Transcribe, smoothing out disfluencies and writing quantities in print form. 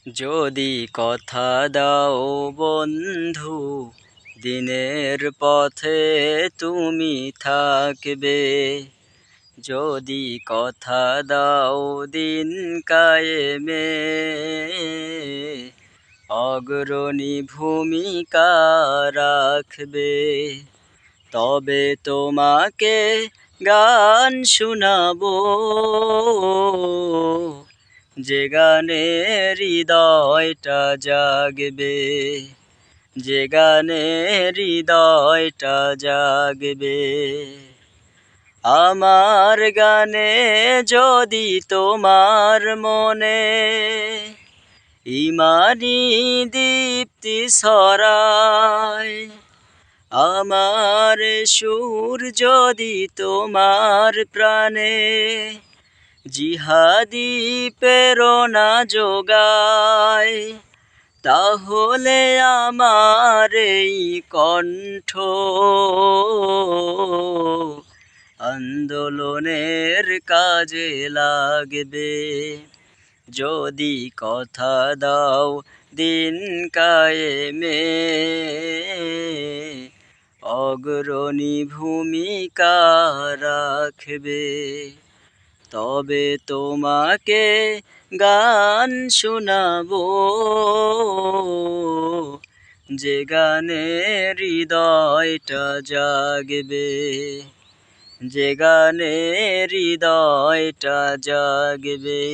যদি কথা দাও বন্ধু, দিনের পথে তুমি থাকবে। যদি কথা দাও দিন কায়েমে, অগ্রণী ভূমিকা রাখবে। তবে তোমাকে গান শোনাবো, যে গানে হৃদয়টা জাগবে, যে গানে হৃদয়টা জাগবে। আমার গানে যদি তোমার মনে ইমানি দীপ্তি ছড়ায়, আমার সুর যদি তোমার প্রাণে জিহাদি প্রেরণা যোগায়, তাহলে আমার এই কণ্ঠ আন্দোলনের কাজে লাগবে। যদি কথা দাও দিন কায়েমে, অগ্রণী ভূমিকা রাখবে। তবে তোমাকে গান শোনাবো, যে গানে হৃদয়টা জাগবে, যে গানে হৃদয়টা জাগবে।